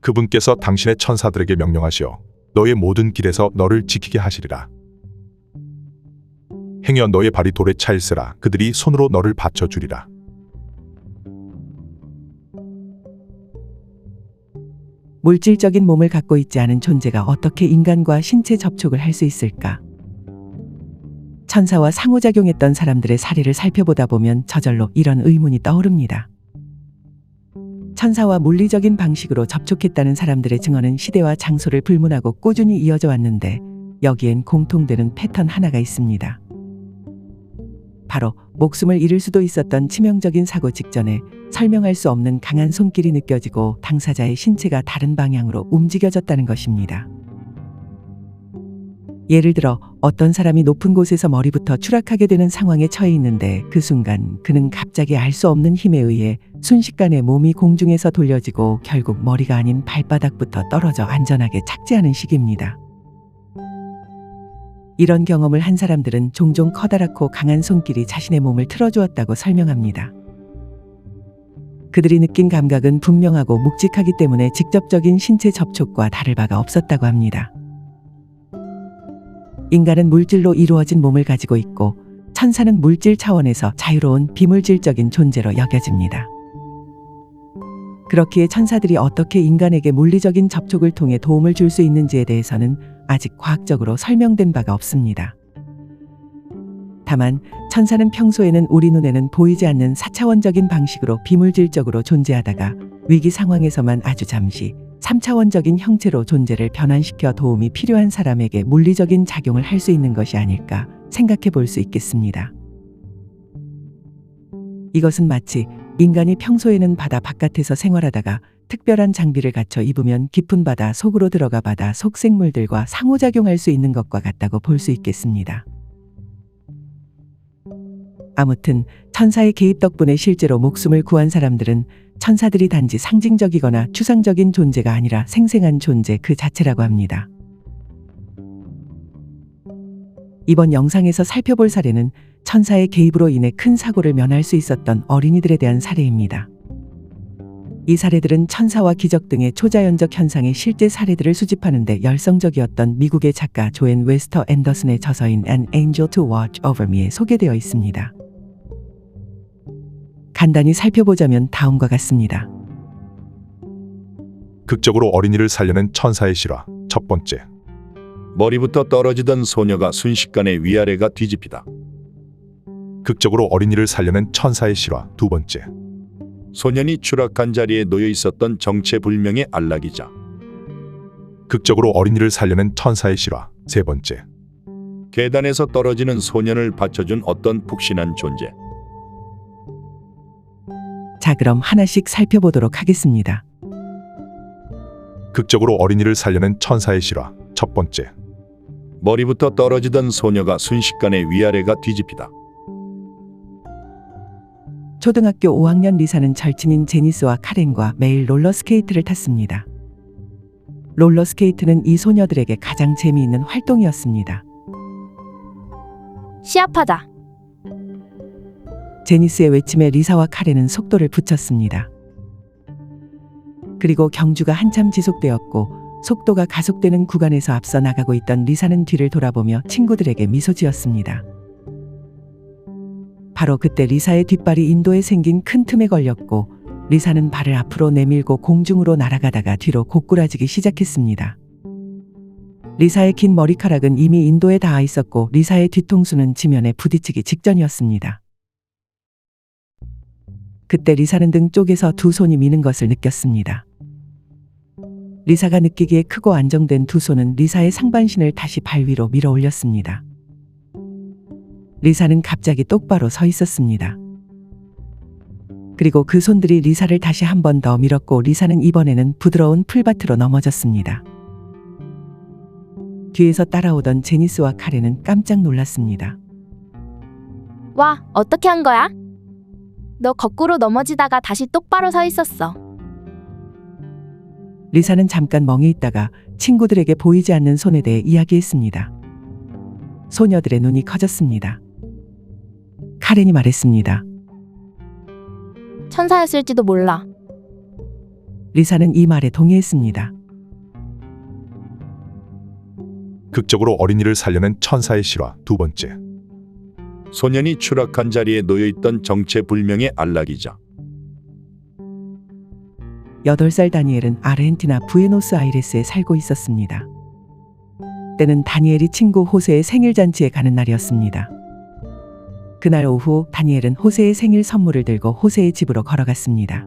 그분께서 당신의 천사들에게 명령하시어 너의 모든 길에서 너를 지키게 하시리라. 행여 너의 발이 돌에 차일세라 그들이 손으로 너를 받쳐주리라. 물질적인 몸을 갖고 있지 않은 존재가 어떻게 인간과 신체 접촉을 할 수 있을까? 천사와 상호작용했던 사람들의 사례를 살펴보다 보면 저절로 이런 의문이 떠오릅니다. 천사와 물리적인 방식으로 접촉했다는 사람들의 증언은 시대와 장소를 불문하고 꾸준히 이어져 왔는데 여기엔 공통되는 패턴 하나가 있습니다. 바로 목숨을 잃을 수도 있었던 치명적인 사고 직전에 설명할 수 없는 강한 손길이 느껴지고 당사자의 신체가 다른 방향으로 움직여졌다는 것입니다. 예를 들어 어떤 사람이 높은 곳에서 머리부터 추락하게 되는 상황에 처해 있는데 그 순간 그는 갑자기 알 수 없는 힘에 의해 순식간에 몸이 공중에서 돌려지고 결국 머리가 아닌 발바닥부터 떨어져 안전하게 착지하는 시기입니다. 이런 경험을 한 사람들은 종종 커다랗고 강한 손길이 자신의 몸을 틀어주었다고 설명합니다. 그들이 느낀 감각은 분명하고 묵직하기 때문에 직접적인 신체 접촉과 다를 바가 없었다고 합니다. 인간은 물질로 이루어진 몸을 가지고 있고 천사는 물질 차원에서 자유로운 비물질적인 존재로 여겨집니다. 그렇기에 천사들이 어떻게 인간에게 물리적인 접촉을 통해 도움을 줄 수 있는지에 대해서는 아직 과학적으로 설명된 바가 없습니다. 다만 천사는 평소에는 우리 눈에는 보이지 않는 4차원적인 방식으로 비물질적으로 존재하다가 위기 상황에서만 아주 잠시 3차원적인 형체로 존재를 변환시켜 도움이 필요한 사람에게 물리적인 작용을 할 수 있는 것이 아닐까 생각해 볼 수 있겠습니다. 이것은 마치 인간이 평소에는 바다 바깥에서 생활하다가 특별한 장비를 갖춰 입으면 깊은 바다 속으로 들어가 바다 속 생물들과 상호작용할 수 있는 것과 같다고 볼 수 있겠습니다. 아무튼 천사의 개입 덕분에 실제로 목숨을 구한 사람들은 천사들이 단지 상징적이거나 추상적인 존재가 아니라 생생한 존재 그 자체라고 합니다. 이번 영상에서 살펴볼 사례는 천사의 개입으로 인해 큰 사고를 면할 수 있었던 어린이들에 대한 사례입니다. 이 사례들은 천사와 기적 등의 초자연적 현상의 실제 사례들을 수집하는 데 열성적이었던 미국의 작가 조앤 웨스터 앤더슨의 저서인 An Angel to Watch Over Me에 소개되어 있습니다. 간단히 살펴보자면 다음과 같습니다. 극적으로 어린이를 살려낸 천사의 실화. 첫 번째, 머리부터 떨어지던 소녀가 순식간에 위아래가 뒤집히다. 극적으로 어린이를 살려낸 천사의 실화. 두 번째, 소년이 추락한 자리에 놓여 있었던 정체불명의 안락이자. 극적으로 어린이를 살려낸 천사의 실화. 세 번째, 계단에서 떨어지는 소년을 받쳐준 어떤 푹신한 존재. 자, 그럼 하나씩 살펴보도록 하겠습니다. 극적으로 어린이를 살려낸 천사의 실화. 첫 번째, 머리부터 떨어지던 소녀가 순식간에 위아래가 뒤집히다. 초등학교 5학년 리사는 절친인 제니스와 카렌과 매일 롤러스케이트를 탔습니다. 롤러스케이트는 이 소녀들에게 가장 재미있는 활동이었습니다. 시합하자. 제니스의 외침에 리사와 카렌은 속도를 붙였습니다. 그리고 경주가 한참 지속되었고 속도가 가속되는 구간에서 앞서 나가고 있던 리사는 뒤를 돌아보며 친구들에게 미소 지었습니다. 바로 그때 리사의 뒷발이 인도에 생긴 큰 틈에 걸렸고 리사는 발을 앞으로 내밀고 공중으로 날아가다가 뒤로 고꾸라지기 시작했습니다. 리사의 긴 머리카락은 이미 인도에 닿아 있었고 리사의 뒤통수는 지면에 부딪히기 직전이었습니다. 그때 리사는 등 쪽에서 두 손이 미는 것을 느꼈습니다. 리사가 느끼기에 크고 안정된 두 손은 리사의 상반신을 다시 발 위로 밀어 올렸습니다. 리사는 갑자기 똑바로 서 있었습니다. 그리고 그 손들이 리사를 다시 한 번 더 밀었고 리사는 이번에는 부드러운 풀밭으로 넘어졌습니다. 뒤에서 따라오던 제니스와 카렌은 깜짝 놀랐습니다. 와, 어떻게 한 거야? 너 거꾸로 넘어지다가 다시 똑바로 서 있었어. 리사는 잠깐 멍해 있다가 친구들에게 보이지 않는 손에 대해 이야기했습니다. 소녀들의 눈이 커졌습니다. 카렌이 말했습니다. 천사였을지도 몰라. 리사는 이 말에 동의했습니다. 극적으로 어린이를 살려낸 천사의 실화 두 번째. 소년이 추락한 자리에 놓여 있던 정체불명의 안락이자. 8살 다니엘은 아르헨티나 부에노스아이레스에 살고 있었습니다. 때는 다니엘이 친구 호세의 생일 잔치에 가는 날이었습니다. 그날 오후 다니엘은 호세의 생일 선물을 들고 호세의 집으로 걸어갔습니다.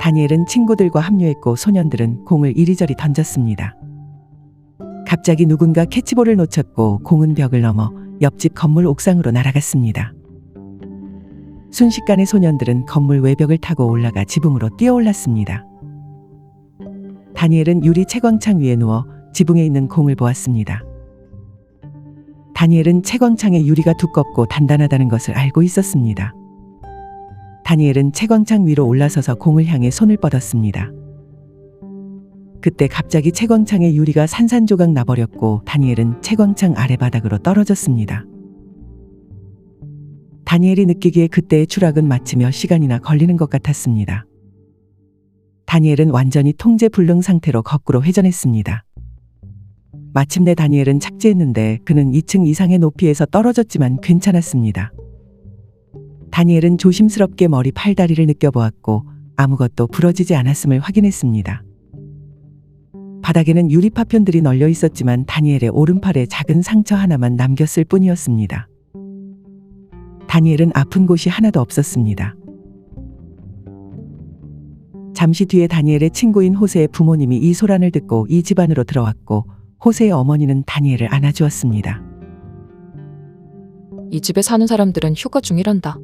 다니엘은 친구들과 합류했고 소년들은 공을 이리저리 던졌습니다. 갑자기 누군가 캐치볼을 놓쳤고 공은 벽을 넘어 옆집 건물 옥상으로 날아갔습니다. 순식간에 소년들은 건물 외벽을 타고 올라가 지붕으로 뛰어올랐습니다. 다니엘은 유리 채광창 위에 누워 지붕에 있는 공을 보았습니다. 다니엘은 채광창의 유리가 두껍고 단단하다는 것을 알고 있었습니다. 다니엘은 채광창 위로 올라서서 공을 향해 손을 뻗었습니다. 그때 갑자기 채광창의 유리가 산산조각 나버렸고 다니엘은 채광창 아래 바닥으로 떨어졌습니다. 다니엘이 느끼기에 그때의 추락은 마치 몇 시간이나 걸리는 것 같았습니다. 다니엘은 완전히 통제 불능 상태로 거꾸로 회전했습니다. 마침내 다니엘은 착지했는데 그는 2층 이상의 높이에서 떨어졌지만 괜찮았습니다. 다니엘은 조심스럽게 머리 팔다리를 느껴보았고 아무것도 부러지지 않았음을 확인했습니다. 바닥에는 유리 파편들이 널려 있었지만 다니엘의 오른팔에 작은 상처 하나만 남겼을 뿐이었습니다. 다니엘은 아픈 곳이 하나도 없었습니다. 잠시 뒤에 다니엘의 친구인 호세의 부모님이 이 소란을 듣고 이 집안으로 들어왔고 호세의 어머니는 다니엘을 안아주었습니다. 이 집에 사는 사람들은 휴가 중이란다.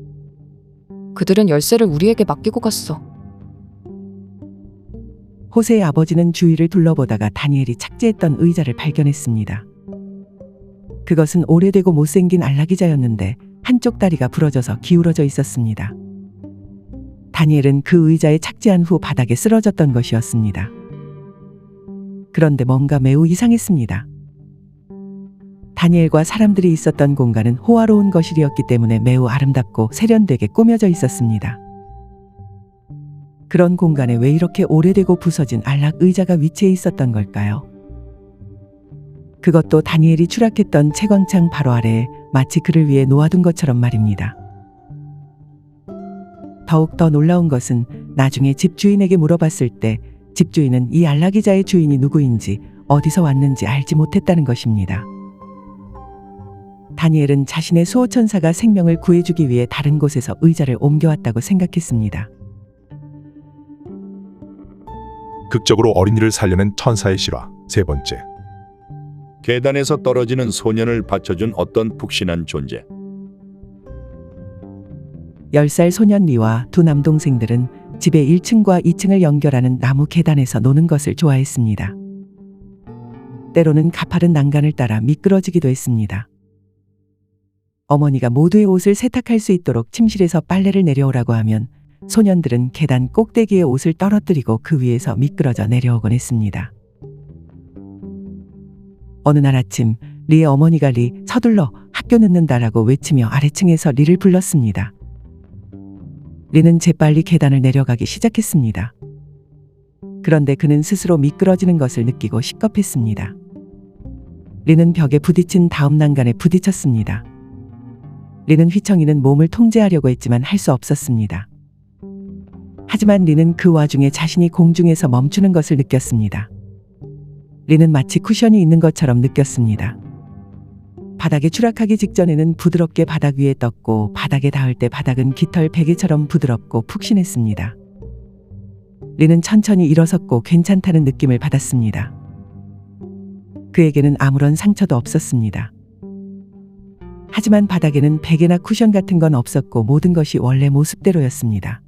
그들은 열쇠를 우리에게 맡기고 갔어. 호세의 아버지는 주위를 둘러보다가 다니엘이 착지했던 의자를 발견했습니다. 그것은 오래되고 못생긴 안락의자였는데 한쪽 다리가 부러져서 기울어져 있었습니다. 다니엘은 그 의자에 착지한 후 바닥에 쓰러졌던 것이었습니다. 그런데 뭔가 매우 이상했습니다. 다니엘과 사람들이 있었던 공간은 호화로운 거실이었기 때문에 매우 아름답고 세련되게 꾸며져 있었습니다. 그런 공간에 왜 이렇게 오래되고 부서진 안락 의자가 위치해 있었던 걸까요? 그것도 다니엘이 추락했던 채광창 바로 아래에 마치 그를 위해 놓아둔 것처럼 말입니다. 더욱 더 놀라운 것은 나중에 집주인에게 물어봤을 때 집주인은 이 안락의자의 주인이 누구인지 어디서 왔는지 알지 못했다는 것입니다. 다니엘은 자신의 수호천사가 생명을 구해주기 위해 다른 곳에서 의자를 옮겨왔다고 생각했습니다. 극적으로 어린이를 살려낸 천사의 실화 세 번째. 계단에서 떨어지는 소년을 받쳐준 어떤 푹신한 존재. 10살 소년 리와 두 남동생들은 집의 1층과 2층을 연결하는 나무 계단에서 노는 것을 좋아했습니다. 때로는 가파른 난간을 따라 미끄러지기도 했습니다. 어머니가 모두의 옷을 세탁할 수 있도록 침실에서 빨래를 내려오라고 하면 소년들은 계단 꼭대기에 옷을 떨어뜨리고 그 위에서 미끄러져 내려오곤 했습니다. 어느 날 아침 리의 어머니가 리 서둘러 학교 늦는다라고 외치며 아래층에서 리를 불렀습니다. 리는 재빨리 계단을 내려가기 시작했습니다. 그런데 그는 스스로 미끄러지는 것을 느끼고 식겁했습니다. 리는 벽에 부딪힌 다음 난간에 부딪혔습니다. 리는 휘청이는 몸을 통제하려고 했지만 할 수 없었습니다. 하지만 리는 그 와중에 자신이 공중에서 멈추는 것을 느꼈습니다. 리는 마치 쿠션이 있는 것처럼 느꼈습니다. 바닥에 추락하기 직전에는 부드럽게 바닥 위에 떴고 바닥에 닿을 때 바닥은 깃털 베개처럼 부드럽고 푹신했습니다. 리는 천천히 일어섰고 괜찮다는 느낌을 받았습니다. 그에게는 아무런 상처도 없었습니다. 하지만 바닥에는 베개나 쿠션 같은 건 없었고 모든 것이 원래 모습대로였습니다.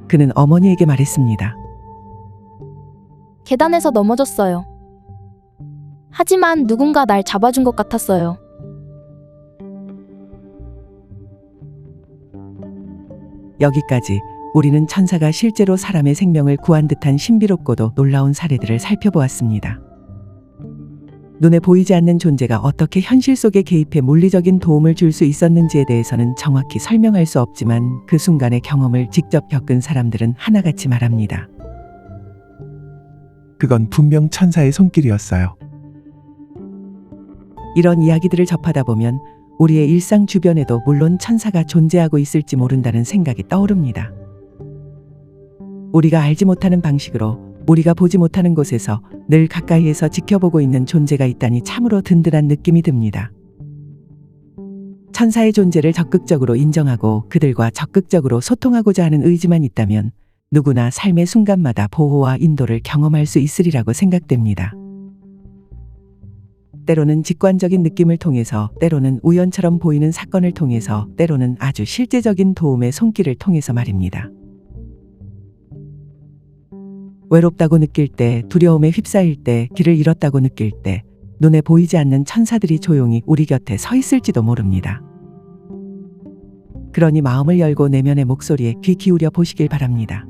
그는 어머니에게 말했습니다. 계단에서 넘어졌어요. 하지만 누군가 날 잡아준 것 같았어요. 여기까지 우리는 천사가 실제로 사람의 생명을 구한 듯한 신비롭고도 놀라운 사례들을 살펴보았습니다. 눈에 보이지 않는 존재가 어떻게 현실 속에 개입해 물리적인 도움을 줄 수 있었는지에 대해서는 정확히 설명할 수 없지만 그 순간의 경험을 직접 겪은 사람들은 하나같이 말합니다. 그건 분명 천사의 손길이었어요. 이런 이야기들을 접하다 보면 우리의 일상 주변에도 물론 천사가 존재하고 있을지 모른다는 생각이 떠오릅니다. 우리가 알지 못하는 방식으로 우리가 보지 못하는 곳에서 늘 가까이에서 지켜보고 있는 존재가 있다니 참으로 든든한 느낌이 듭니다. 천사의 존재를 적극적으로 인정하고 그들과 적극적으로 소통하고자 하는 의지만 있다면 누구나 삶의 순간마다 보호와 인도를 경험할 수 있으리라고 생각됩니다. 때로는 직관적인 느낌을 통해서, 때로는 우연처럼 보이는 사건을 통해서, 때로는 아주 실제적인 도움의 손길을 통해서 말입니다. 외롭다고 느낄 때, 두려움에 휩싸일 때, 길을 잃었다고 느낄 때, 눈에 보이지 않는 천사들이 조용히 우리 곁에 서 있을지도 모릅니다. 그러니 마음을 열고 내면의 목소리에 귀 기울여 보시길 바랍니다.